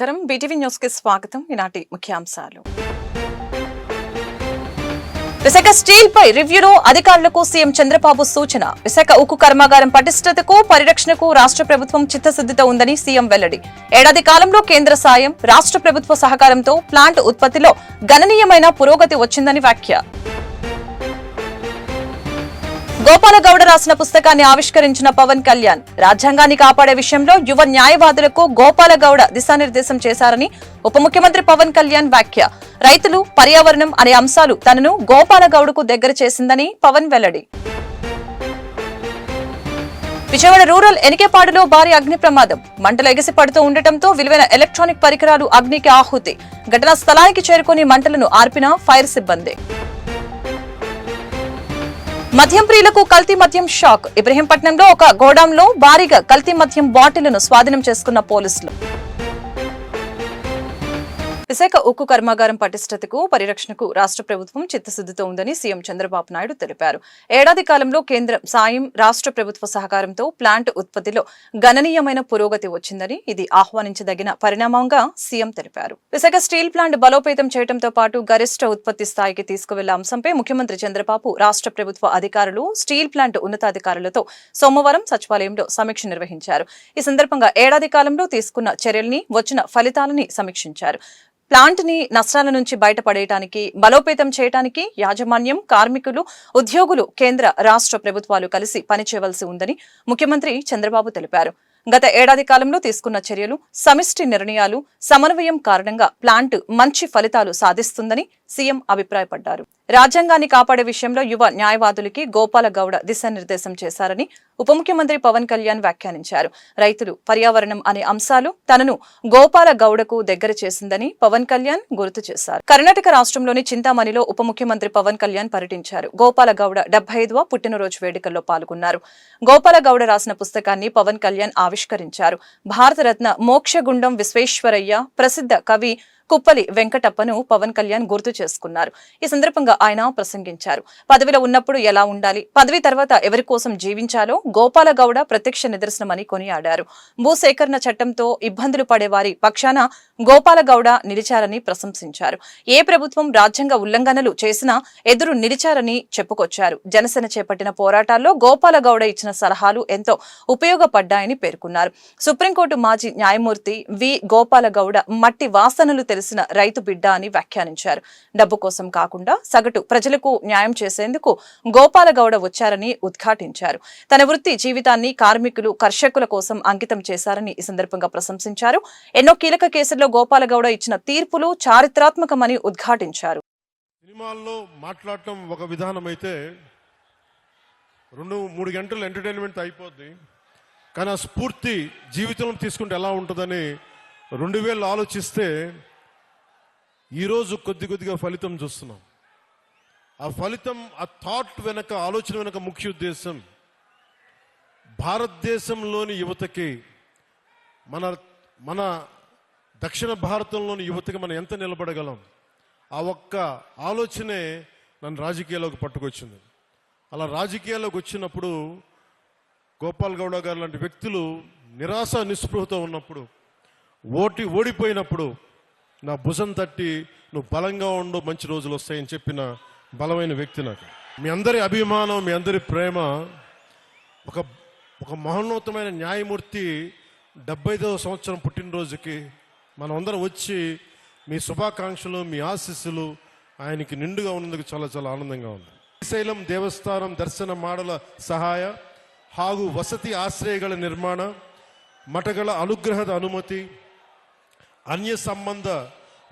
నమస్కారం BTV news కి స్వాగతం. ఈనాటి ముఖ్యాంశాలు. విశాఖ స్టీల్ పై రివ్యూలో అధికారులకు సీఎం చంద్రబాబు సూచన. విశాఖ ఉక్కు కర్మాగారం పటిష్టతకు పరిరక్షణకు రాష్ట్ర ప్రభుత్వం చిత్తశుద్ధితో ఉందని సీఎం వెల్లడి. ఏడాది కాలంలో కేంద్ర సాయం, రాష్ట్ర ప్రభుత్వ సహకారంతో ప్లాంట్ ఉత్పత్తిలో గణనీయమైన పురోగతి వచ్చిందని వ్యాఖ్య. గోపాలగౌడ రాసిన పుస్తకాన్ని ఆవిష్కరించిన పవన్ కళ్యాణ్. రాజ్యాంగాన్ని కాపాడే విషయంలో యువ న్యాయవాదులకు గోపాలగౌడ దిశానిర్దేశం చేశారని ఉప ముఖ్యమంత్రి పవన్ కళ్యాణ్ వ్యాఖ్య. రైతులు, పర్యావరణం అనే అంశాలు తనను గోపాలగౌడకు దగ్గర చేసిందని పవన్ వెల్లడి. విజయవాడ రూరల్ ఎనికేపాడులో భారీ అగ్ని ప్రమాదం. మంటలు ఎగిసి పడుతూ ఉండటంతో విలువైన ఎలక్ట్రానిక్ పరికరాలు అగ్నికి ఆహుతి. ఘటనా స్థలానికి చేరుకుని మంటలను ఆర్పిన ఫైర్ సిబ్బంది. మద్యం ప్రియులకు కల్తీ మద్యం షాక్. ఇబ్రహీంపట్నంలో ఒక గోడాంలో భారీగా కల్తీ మద్యం బాటిళ్లను స్వాధీనం చేసుకున్న పోలీసులు. విశాఖ ఉక్కు కర్మాగారం పటిష్టతకు పరిరక్షణకు రాష్ట్ర ప్రభుత్వం చిత్తశుద్ధితో ఉందని సీఎం చంద్రబాబు నాయుడు తెలిపారు. ఏడాది కాలంలో కేంద్ర సాయం, రాష్ట్ర ప్రభుత్వ సహకారంతో ప్లాంట్ ఉత్పత్తిలో గణనీయమైన పురోగతి వచ్చిందని, ఇది ఆహ్వానించదగిన పరిణామంగా సీఎం తెలిపారు. విశాఖ స్టీల్ ప్లాంట్ బలోపేతం చేయడంతో పాటు గరిష్ట ఉత్పత్తి స్థాయికి తీసుకువెళ్లే అంశంపై ముఖ్యమంత్రి చంద్రబాబు రాష్ట్ర ప్రభుత్వ అధికారులు, స్టీల్ ప్లాంట్ ఉన్నతాధికారులతో సోమవారం సచివాలయంలో సమీక్ష నిర్వహించారు. ఈ సందర్భంగా ఏడాది కాలంలో తీసుకున్న చర్యల్ని, వచ్చిన ఫలితాలని సమీక్షించారు. ప్లాంట్ ని నష్టాల నుంచి బయటపడేయడానికి, బలోపేతం చేయడానికి యాజమాన్యం, కార్మికులు, ఉద్యోగులు, కేంద్ర, రాష్ట్ర ప్రభుత్వాలు కలిసి పనిచేయవలసి ఉందని ముఖ్యమంత్రి చంద్రబాబు తెలిపారు. గత ఏడాది కాలంలో తీసుకున్న చర్యలు, సమిష్టి నిర్ణయాలు, సమన్వయం కారణంగా ప్లాంట్ మంచి ఫలితాలు సాధిస్తుందని సీఎం అభిప్రాయపడ్డారు. రాజ్యాంగాన్ని కాపాడే విషయంలో యువ న్యాయవాదులకి గోపాలగౌడ దిశానిర్దేశం చేశారని ఉప ముఖ్యమంత్రి పవన్ కళ్యాణ్ వ్యాఖ్యానించారు. రైతులు, పర్యావరణం అనే అంశాలు తనను గోపాలగౌడకు దగ్గర చేసిందని పవన్ కళ్యాణ్ గుర్తు చేశారు. కర్ణాటక రాష్ట్రంలోని చింతామణిలో ఉప ముఖ్యమంత్రి పవన్ కళ్యాణ్ పర్యటించారు. గోపాలగౌడ 75వ పుట్టినరోజు వేడుకల్లో పాల్గొన్నారు. గోపాలగౌడ రాసిన పుస్తకాన్ని పవన్ కళ్యాణ్ ఆవిష్కరించారు. భారతరత్న మోక్షగుండం విశ్వేశ్వరయ్య, ప్రసిద్ధ కవి కుప్పలి వెంకటప్పను పవన్ కళ్యాణ్ గుర్తు చేసుకున్నారు. ఈ సందర్భంగా ఆయన ప్రసంగించారు. పదవిలో ఉన్నప్పుడు ఎలా ఉండాలి, పదవి తర్వాత ఎవరి కోసం జీవించాలో గోపాలగౌడ ప్రత్యక్ష నిదర్శనమని కొనియాడారు. భూసేకరణ చట్టంతో ఇబ్బందులు పడేవారి పక్షాన గోపాలగౌడ నిలిచారని ప్రశంసించారు. ఏ ప్రభుత్వం రాజ్యాంగ ఉల్లంఘనలు చేసినా ఎదురు నిలిచారని చెప్పుకొచ్చారు. జనసేన చేపట్టిన పోరాటాల్లో గోపాలగౌడ ఇచ్చిన సలహాలు ఎంతో ఉపయోగపడ్డాయని పేర్కొన్నారు. సుప్రీంకోర్టు మాజీ న్యాయమూర్తి వి గోపాలగౌడ మట్టి వాసనలు తెలిసిన రైతు బిడ్డ అని వ్యాఖ్యానించారు. డబ్బు కోసం కాకుండా సగటు ప్రజలకు న్యాయం చేసేందుకు గోపాలగౌడ వచ్చారని ఉద్ఘాటించారు. తన వృత్తి జీవితాన్ని కార్మికులు, కర్షకుల కోసం అంకితం చేశారని ఈ సందర్భంగా ప్రశంసించారు. ఎన్నో కీలక కేసుల్లో గోపాలగౌడ ఇచ్చిన తీర్పులు చారిత్రాత్మకమని ఉద్ఘాటించారు. సినిమాల్లో మాట్లాడటం ఒక విధానం అయితే 2-3 గంటలు ఎంటర్టైన్మెంట్ అయిపోద్ది. కానీ ఆ స్ఫూర్తి జీవితంలో తీసుకుంటే ఎలా ఉంటుందని 2000 ఆలోచిస్తే ఈరోజు కొద్దిగా ఫలితం చూస్తున్నాం. ఆ ఫలితం, ఆ థాట్ వెనక, ఆలోచన వెనక ముఖ్య ఉద్దేశం భారతదేశంలోని యువతకి, మన దక్షిణ భారతంలోని యువతకి మనం ఎంత నిలబడగలం, ఆ ఒక్క ఆలోచనే నన్ను రాజకీయాల్లోకి పట్టుకొచ్చింది. అలా రాజకీయాల్లోకి వచ్చినప్పుడు గోపాల్ గౌడ గారు లాంటి వ్యక్తులు నిరాశ నిస్పృహతో ఉన్నప్పుడు, ఓడిపోయినప్పుడు నా భుజం తట్టి నువ్వు బలంగా ఉండు, మంచి రోజులు వస్తాయని చెప్పిన బలమైన వ్యక్తి నాకు. మీ అందరి అభిమానం, మీ అందరి ప్రేమ, ఒక మహోన్నతమైన న్యాయమూర్తి 75వ సంవత్సరం పుట్టినరోజుకి మనం అందరం వచ్చి మీ శుభాకాంక్షలు, మీ ఆశీస్సులు ఆయనకి నిండుగా ఉన్నందుకు చాలా చాలా ఆనందంగా ఉంది. ಶ್ರೀಶೈಲಂ ದೇವಸ್ಥಾನಂ ದರ್ಶನ ಮಾಡಲ ಸಹಾಯ ಹಾಗೂ ವಸತಿ ಆಶ್ರಯಗಳ ನಿರ್ಮಾಣ, ಮಠಗಳ ಅನುಗ್ರಹದ ಅನುಮತಿ, ಅನ್ಯ ಸಂಬಂಧ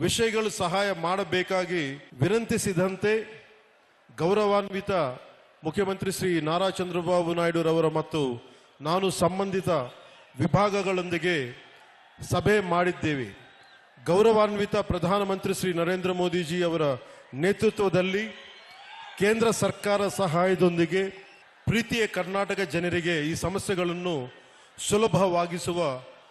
ವಿಷಯಗಳು ಸಹಾಯ ಮಾಡಬೇಕಾಗಿ ವಿನಂತಿಸಿದಂತೆ ಗೌರವಾನ್ವಿತ ಮುಖ್ಯಮಂತ್ರಿ ಶ್ರೀ ನಾರಾ ಚಂದ್ರಬಾಬು ನಾಯ್ಡು ರವರ ಮತ್ತು ನಾನು ಸಂಬಂಧಿತ ವಿಭಾಗಗಳೊಂದಿಗೆ ಸಭೆ ಮಾಡಿದ್ದೇವೆ. ಗೌರವಾನ್ವಿತ ಪ್ರಧಾನಮಂತ್ರಿ ಶ್ರೀ ನರೇಂದ್ರ ಮೋದಿಜಿ ಅವರ ನೇತೃತ್ವದಲ್ಲಿ ಕೇಂದ್ರ ಸರ್ಕಾರ ಸಹಾಯದೊಂದಿಗೆ ಪ್ರೀತಿಯ ಕರ್ನಾಟಕ ಜನರಿಗೆ ಈ ಸಮಸ್ಯೆಗಳನ್ನು ಸುಲಭವಾಗಿಸುವ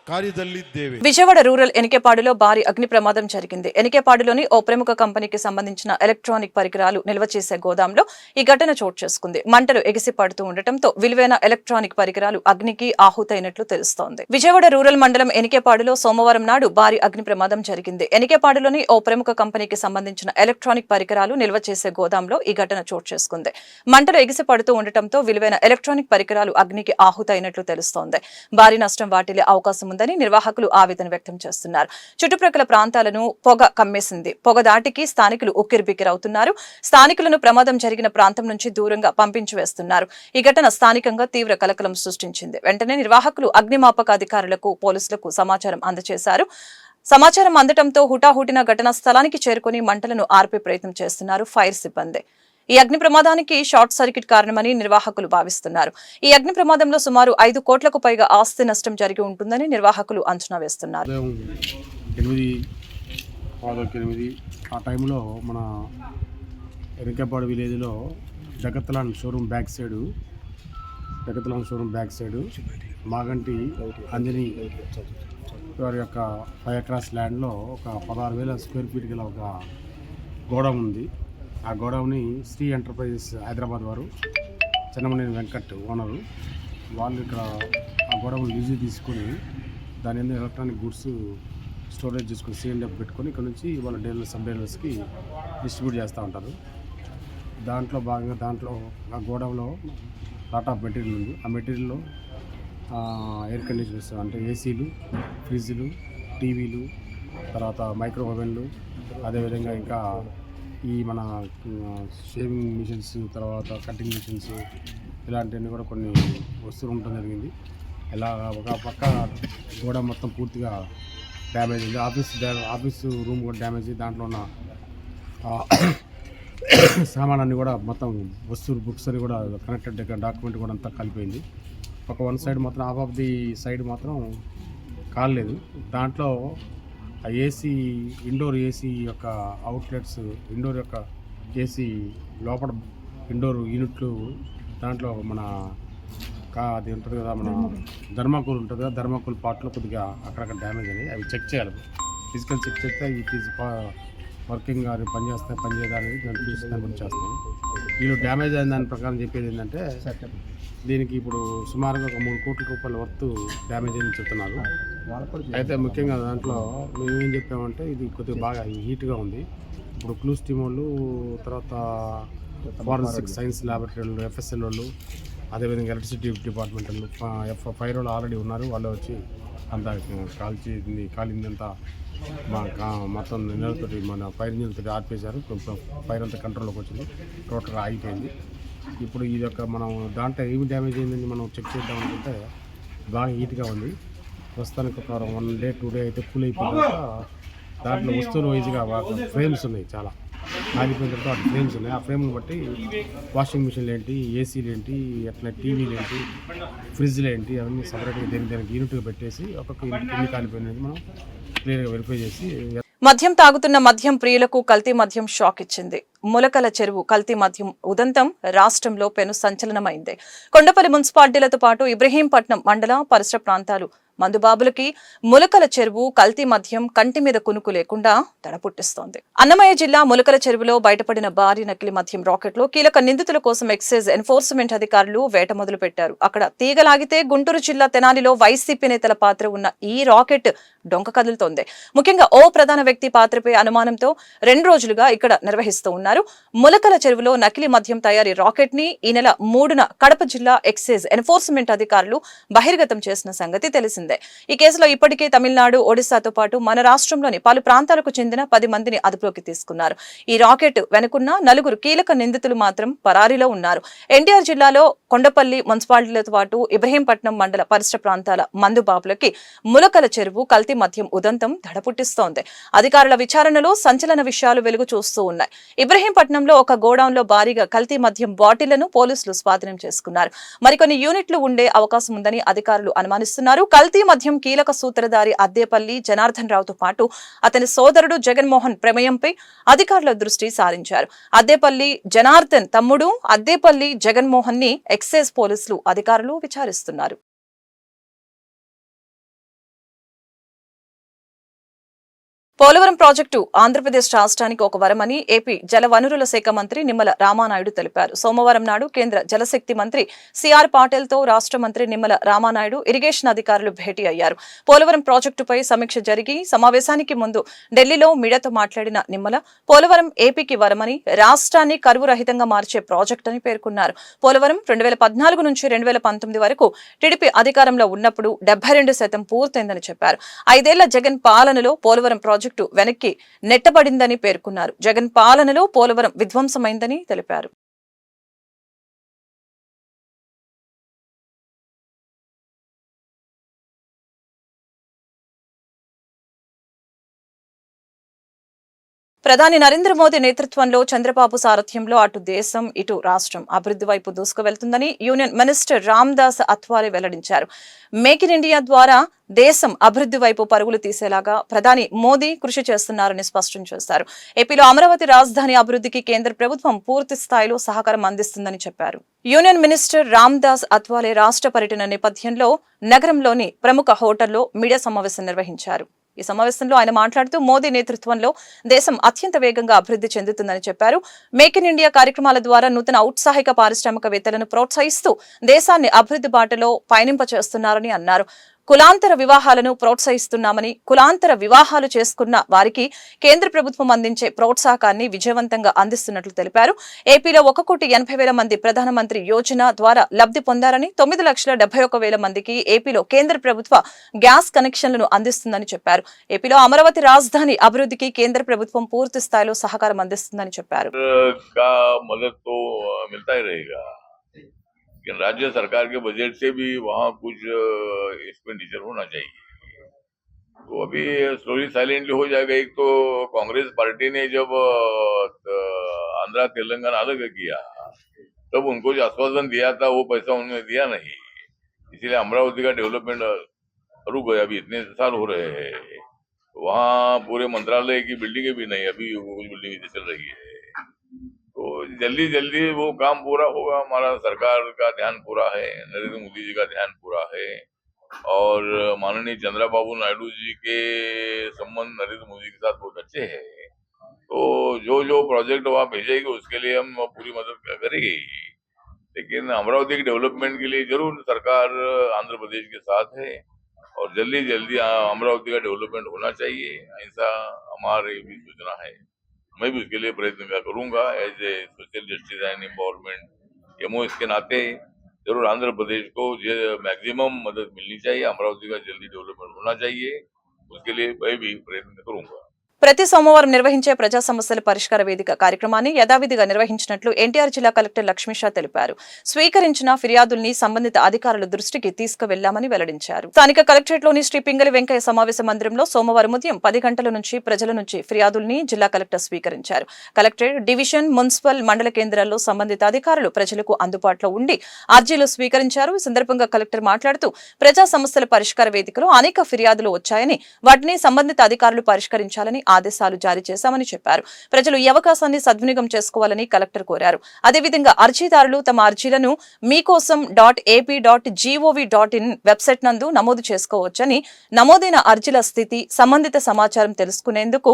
కార్యదల్లి దేవి. విజయవాడ రూరల్ ఎనికేపాడులో భారీ అగ్ని ప్రమాదం జరిగింది. ఎనికేపాడులోని ఓ ప్రముఖ కంపెనీకి సంబంధించిన ఎలక్ట్రానిక్ పరికరాలు నిల్వ చేసే గోదాంలో ఈ ఘటన చోటు చేసుకుంది. మంటలు ఎగిసిపడుతూ ఉండటంతో విలువైన ఎలక్ట్రానిక్ పరికరాలు అగ్నికి ఆహుతైనట్లు తెలుస్తోంది. విజయవాడ రూరల్ మండలం ఎనికేపాడులో సోమవారం నాడు భారీ అగ్ని ప్రమాదం జరిగింది. ఎనికేపాడులోని ఓ ప్రముఖ కంపెనీకి సంబంధించిన ఎలక్ట్రానిక్ పరికరాలు నిల్వ చేసే గోదాంలో ఈ ఘటన చోటు చేసుకుంది. మంటలు ఎగిసిపడుతూ ఉండటంతో విలువైన ఎలక్ట్రానిక్ పరికరాలు అగ్నికి ఆహుతైనట్లు తెలుస్తోంది. భారీ నష్టం వాటిల్లే అవకాశం ఉందని నిర్వాహకులు ఆవేదన వ్యక్తం చేస్తున్నారు. చుట్టుప్రక్కల ప్రాంతాలను పొగ కమ్మేసింది. పొగ దాటికి స్థానికులు ఉక్కిరిబిక్కిరవుతున్నారు. స్థానికులను ప్రమాదం జరిగిన ప్రాంతం నుంచి దూరంగా పంపించి వేస్తున్నారు. ఈ ఘటన స్థానికంగా తీవ్ర కలకలం సృష్టించింది. వెంటనే నిర్వాహకులు అగ్నిమాపక అధికారులకు, పోలీసులకు సమాచారం అందజేశారు. సమాచారం అందటంతో హుటాహుటిన ఘటనా స్థలానికి చేరుకుని మంటలను ఆర్పే ప్రయత్నం చేస్తున్నారు ఫైర్ సిబ్బంది. ఈ అగ్ని ప్రమాదానికి షార్ట్ సర్క్యూట్ కారణమని నిర్వాహకులు భావిస్తున్నారు. ఈ అగ్ని ప్రమాదంలో సుమారు 5 కోట్లకు పైగా ఆస్తి నష్టం జరిగి ఉంటుందని నిర్వాహకులు అంచనా వేస్తున్నారు. 8 ఆ టైంలో మన ఎనికేపాడు విలేజ్లో జగత్లాన్ showroom back side Maganti Anjani వారి యొక్క 5 ఎకరాస్ ల్యాండ్లో ఒక 16,000 స్క్వేర్ ఫీట్ గల ఒక గోడౌన్ ఉంది. ఆ గోడౌన్ని శ్రీ ఎంటర్ప్రైజెస్ హైదరాబాద్ వారు చెన్నమనేని వెంకట్ ఓనరు వాళ్ళు ఇక్కడ ఆ గోడౌన్ లీజు తీసుకొని దాని మీద ఎలక్ట్రానిక్ గుడ్స్ స్టోరేజ్ చేసుకొని సిఎండ్ఎఫ్ పెట్టుకొని ఇక్కడ నుంచి వాళ్ళ డీలర్స్, సబ్ డీలర్స్కి డిస్ట్రిబ్యూట్ చేస్తూ ఉంటారు. దాంట్లో భాగంగా ఆ గోడౌన్లో లాట్ ఆఫ్ మెటీరియల్ ఉంది. ఆ మెటీరియల్లో ఎయిర్ కండిషనర్స్ అంటే ఏసీలు, ఫ్రిడ్జ్లు, టీవీలు, తర్వాత మైక్రో ఓవెన్లు, అదేవిధంగా ఇంకా ఈ మన షేవింగ్ మిషన్స్, తర్వాత కటింగ్ మిషన్స్, ఇలాంటివన్నీ కూడా కొన్ని వస్తువులు ఉండటం జరిగింది. ఇలా ఒక పక్క గోడ మొత్తం పూర్తిగా డ్యామేజ్ ఉంది. ఆఫీసు రూమ్ కూడా డ్యామేజ్. దాంట్లో ఉన్న సామానాన్ని కూడా మొత్తం వస్తువులు, బుక్స్ అని కూడా కనెక్టెడ్ డాక్యుమెంట్ కూడా అంతా కలిపోయింది. ఒక వన్ సైడ్ మాత్రం హాఫ్ ఆఫ్ ది సైడ్ మాత్రం కాలేదు. దాంట్లో ఆ ఏసీ, ఇండోర్ ఏసీ యొక్క అవుట్లెట్స్, ఇండోర్ యొక్క ఏసీ లోపల ఇండోర్ యూనిట్లు, దాంట్లో మన అది ఉంటుంది కదా, మన థర్మాకోల్ ఉంటుంది కదా, థర్మాకోల్ పార్ట్లో కొద్దిగా అక్కడక్కడ డ్యామేజ్ అని అవి చెక్ చేయాలి. ఫిజికల్ చెక్ చేస్తే ఇట్ ఈజ్ వర్కింగ్, అది పనిచేయదా అనేది దాన్ని చూసి దాన్ని బట్టి చేస్తాం. వీళ్ళు డ్యామేజ్ అయిన దాని ప్రకారం చెప్పేది ఏంటంటే దీనికి ఇప్పుడు సుమారుగా ఒక 3 కోట్ల రూపాయల వర్త్ డ్యామేజ్ అని చెప్తున్నారు. అయితే ముఖ్యంగా దాంట్లో మేము ఏం చెప్పామంటే ఇది కొద్దిగా బాగా హీట్గా ఉంది. ఇప్పుడు క్లూస్ టీమ్ వాళ్ళు, తర్వాత ఫారెన్సిక్ సైన్స్ ల్యాబొరేటరీ వాళ్ళు, ఎఫ్ఎస్ఎల్ వాళ్ళు, అదేవిధంగా ఎలక్ట్రిసిటీ డిపార్ట్మెంట్ వాళ్ళు, ఫైర్ వాళ్ళు ఆల్రెడీ ఉన్నారు. వాళ్ళు వచ్చి అంతా కాలిందంతా మొత్తం నీళ్ళతోటి, మన ఫైర్ ఇంజిన్తోటి ఆర్పేశారు. ఫైర్ అంతా కంట్రోల్లోకి వచ్చింది, టోటల్గా ఆగిపోయింది. ఇప్పుడు ఇది ఒక మనం దాంట్లో ఏమి డ్యామేజ్ అయిందని మనం చెక్ చేద్దాం అనుకుంటే బాగా హీట్గా ఉంది. ప్రస్తుతానికి ఒక 1 డే 2 డే అయితే కూల్ అయిపోయిన తర్వాత దాంట్లో వస్తువులు వైజ్గా ఫ్రేమ్స్ ఉన్నాయి, చాలా ఆగిపోయిన తర్వాత ఆ ఫ్రేమ్స్ ఉన్నాయి. ఆ ఫ్రేమ్ని బట్టి వాషింగ్ మిషన్లు ఏంటి, ఏసీలు ఏంటి, అట్లా టీవీలు ఏంటి, ఫ్రిడ్జ్లు ఏంటి, అవన్నీ సపరేట్గా దానికి యూనిట్గా పెట్టేసి ఒక్కొక్క యూనిట్ ఎన్ని కాలిపోయినది మనం క్లియర్గా వెరిఫై చేసి. మద్యం తాగుతున్న మద్యం ప్రియులకు కల్తీ మద్యం షాక్ ఇచ్చింది. ములకల చెరువు కల్తీ మద్యం ఉదంతం రాష్ట్రంలో పెను సంచలనమైంది. కొండపల్లి మున్సిపాలిటీలతో పాటు ఇబ్రహీంపట్నం మండల పరిసర ప్రాంతాలు మందుబాబులకి ములకల చెరువు కల్తీ మద్యం కంటి మీద కునుకు లేకుండా తడపుట్టిస్తోంది. అన్నమయ్య జిల్లా ములకల చెరువులో బయటపడిన భారీ నకిలీ మద్యం రాకెట్లో కీలక నిందితుల కోసం ఎక్సైజ్ ఎన్ఫోర్స్మెంట్ అధికారులు వేట మొదలు పెట్టారు. అక్కడ తీగలాగితే గుంటూరు జిల్లా తెనాలిలో వైసీపీ నేతల పాత్ర ఉన్న ఈ రాకెట్ డొంక కదులుతోంది. ముఖ్యంగా ఓ ప్రధాన వ్యక్తి పాత్రపై అనుమానంతో 2 రోజులుగా ఇక్కడ నిర్వహిస్తూ ఉన్నారు. ములకల చెరువులో నకిలీ మద్యం తయారీ రాకెట్ ని ఈ నెల 3న కడప జిల్లా ఎక్సైజ్ ఎన్ఫోర్స్మెంట్ అధికారులు బహిర్గతం చేసిన సంగతి తెలిసిందే. ఈ కేసులో ఇప్పటికే తమిళనాడు, ఒడిశాతో పాటు మన రాష్ట్రంలోని పలు ప్రాంతాలకు చెందిన 10 మందిని అదుపులోకి తీసుకున్నారు. ఈ రాకెట్ వెనుకున్న 4 కీలక నిందితులు మాత్రం పరారీలో ఉన్నారు. ఎన్టీఆర్ జిల్లాలో కొండపల్లి మున్సిపాలిటీలతో పాటు ఇబ్రహీంపట్నం మండల పరిసర ప్రాంతాల మందుబాబులకి ములకల చెరువు కల్తీ మద్యం ఉదంతం దడపుట్టిస్తోంది. అధికారుల విచారణలో సంచలన విషయాలు వెలుగు చూస్తూ ఉన్నాయి. ఇబ్రహీంపట్నంలో ఒక గోడౌన్లో భారీగా కల్తీ మద్యం బాటిళ్లను పోలీసులు స్వాధీనం చేసుకున్నారు. మరికొన్ని యూనిట్లు ఉండే అవకాశం ఉందని అధికారులు అనుమానిస్తున్నారు. కల్తీ మద్యం కీలక సూత్రధారి అద్దేపల్లి జనార్దన్ రావుతో పాటు అతని సోదరుడు జగన్మోహన్ ప్రమేయంపై అధికారుల దృష్టి సారించారు. అద్దేపల్లి జనార్దన్ తమ్ముడు అద్దేపల్లి జగన్మోహన్ ని ఎక్సైజ్ పోలీసులు అధికారులు విచారిస్తున్నారు. పోలవరం ప్రాజెక్టు ఆంధ్రప్రదేశ్ రాష్ట్రానికి ఒక వరమని ఏపీ జలవనరుల శాఖ మంత్రి నిమ్మల రామానాయుడు తెలిపారు. సోమవారం నాడు కేంద్ర జలశక్తి మంత్రి సిఆర్ పాటిల్తో రాష్ట్ర మంత్రి నిమ్మల రామానాయుడు ఇరిగేషన్ అధికారులు భేటీ అయ్యారు. పోలవరం ప్రాజెక్టుపై సమీక్ష జరిగి సమావేశానికి ముందు ఢిల్లీలో మీడియాతో మాట్లాడిన నిమ్మల పోలవరం ఏపీకి వరమని, రాష్ట్రాన్ని కరువు రహితంగా మార్చే ప్రాజెక్టు అని పేర్కొన్నారు. పోలవరం 2014 నుంచి 2019 వరకు టీడీపీ అధికారంలో ఉన్నప్పుడు 72% పూర్తయిందని చెప్పారు. 5 ఏళ్ల జగన్ పాలనలో పోలవరం ప్రాజెక్టు వెనక్కి నెట్టబడిందని పేర్కొన్నారు. జగన్ పాలనలో పోలవరం విధ్వంసమైందని తెలిపారు. ప్రధాని నరేంద్ర మోదీ నేతృత్వంలో చంద్రబాబు సారథ్యంలో అటు దేశం ఇటు రాష్ట్రం అభివృద్ధి వైపు దూసుకువెళ్తుందని యూనియన్ మినిస్టర్ రామ్దాస్ అత్వాలే వెల్లడించారు. మేక్ ఇన్ ఇండియా ద్వారా దేశం అభివృద్ధి వైపు పరుగులు తీసేలాగా ప్రధాని మోదీ కృషి చేస్తున్నారని స్పష్టం చేశారు. ఏపీలో అమరావతి రాజధాని అభివృద్ధికి కేంద్ర ప్రభుత్వం పూర్తి స్థాయిలో సహకారం అందిస్తుందని చెప్పారు. యూనియన్ మినిస్టర్ రామ్దాస్ అత్వాలే రాష్ట్ర పర్యటన నేపథ్యంలో నగరంలోని ప్రముఖ హోటల్లో మీడియా సమావేశం నిర్వహించారు. ఈ సమావేశంలో ఆయన మాట్లాడుతూ మోదీ నేతృత్వంలో దేశం అత్యంత వేగంగా అభివృద్ధి చెందుతుందని చెప్పారు. మేక్ ఇన్ ఇండియా కార్యక్రమాల ద్వారా నూతన ఔత్సాహిక పారిశ్రామికవేత్తలను ప్రోత్సహిస్తూ దేశాన్ని అభివృద్ధి బాటలో పయనింపచేస్తున్నారని అన్నారు. కులాంతర వివాహాలను ప్రోత్సహిస్తున్నామని, కులాంతర వివాహాలు చేసుకున్న వారికి కేంద్ర ప్రభుత్వం అందించే ప్రోత్సాహకాన్ని విజయవంతంగా అందిస్తున్నట్లు తెలిపారు. ఏపీలో 1,80,000 మంది ప్రధానమంత్రి యోజన ద్వారా లబ్ధి పొందారని, 9,71,000 మందికి ఏపీలో కేంద్ర ప్రభుత్వ గ్యాస్ కనెక్షన్లను అందిస్తుందని చెప్పారు. ఏపీలో అమరావతి రాజధాని అభివృద్ధికి కేంద్ర ప్రభుత్వం పూర్తి స్థాయిలో సహకారం అందిస్తుందని చెప్పారు. राज्य सरकार के बजट से भी वहाँ कुछ एक्सपेंडिचर होना चाहिए. तो अभी स्लोली साइलेंटली हो जाएगा. एक तो कांग्रेस पार्टी ने जब आंध्रा तेलंगाना अलग किया तब उनको जो आश्वासन दिया था वो पैसा उन्होंने दिया नहीं, इसीलिए अमरावती का डेवलपमेंट रुक गया. अभी इतने साल हो रहे हैं, वहाँ पूरे मंत्रालय की बिल्डिंगें भी नहीं, अभी कुछ बिल्डिंग चल रही है. तो जल्दी जल्दी वो काम पूरा होगा. हमारा सरकार का ध्यान पूरा है, नरेंद्र मोदी जी का ध्यान पूरा है और माननीय चंद्रबाबू नायडू जी के संबंध नरेंद्र मोदी के साथ बहुत अच्छे हैं. तो जो जो प्रोजेक्ट वहाँ भेजेगी उसके लिए हम पूरी मदद करेंगे. लेकिन अमरावती के डेवलपमेंट के लिए जरूर सरकार आंध्र प्रदेश के साथ है और जल्दी जल्दी अमरावती का डेवलपमेंट होना चाहिए, ऐसा हमारी भी सूचना है. मैं भी उसके लिए प्रयत्न करूंगा. As a social justice and empowerment MOS के नाते जरूर आंध्र प्रदेश को मैक्सिमम मदद मिलनी चाहिए. अमरावती का जल्दी डेवलपमेंट होना चाहिए, उसके लिए मैं भी प्रयत्न करूंगा. ప్రతి సోమవారం నిర్వహించే ప్రజా సమస్యల పరిష్కార వేదిక కార్యక్రమాన్ని యథావిధిగా నిర్వహించినట్లు ఎన్టీఆర్ జిల్లా కలెక్టర్ లక్ష్మీషా తెలిపారు. స్వీకరించిన ఫిర్యాదుల్ని సంబంధిత అధికారుల దృష్టికి తీసుకువెళ్లామని వెల్లడించారు. స్థానిక కలెక్టరేట్లోని శ్రీ పింగళి వెంకయ్య సమావేశ మందిరంలో సోమవారం ఉదయం 10 గంటల నుంచి ప్రజల నుంచి ఫిర్యాదుల్ని జిల్లా కలెక్టర్ స్వీకరించారు. కలెక్టరేట్, డివిజన్, మున్సిపల్, మండల కేంద్రాల్లో సంబంధిత అధికారులు ప్రజలకు అందుబాటులో ఉండి అర్జీలు స్వీకరించారు. ఈ సందర్భంగా కలెక్టర్ మాట్లాడుతూ ప్రజా సమస్యల పరిష్కార వేదికలో అనేక ఫిర్యాదులు వచ్చాయని, వాటిని సంబంధిత అధికారులు పరిష్కరించాలని ఆదేశాలు జారీ చేశామని చెప్పారు. ప్రజలు ఈ అవకాశాన్ని సద్వినియోగం చేసుకోవాలని కలెక్టర్ కోరారు. అదేవిధంగా అర్జీదారులు తమ అర్జీలను meekosom.ap.gov.in వెబ్సైట్ నందు నమోదు చేసుకోవచ్చని, నమోదైన అర్జీల స్థితి, సంబంధిత సమాచారం తెలుసుకునేందుకు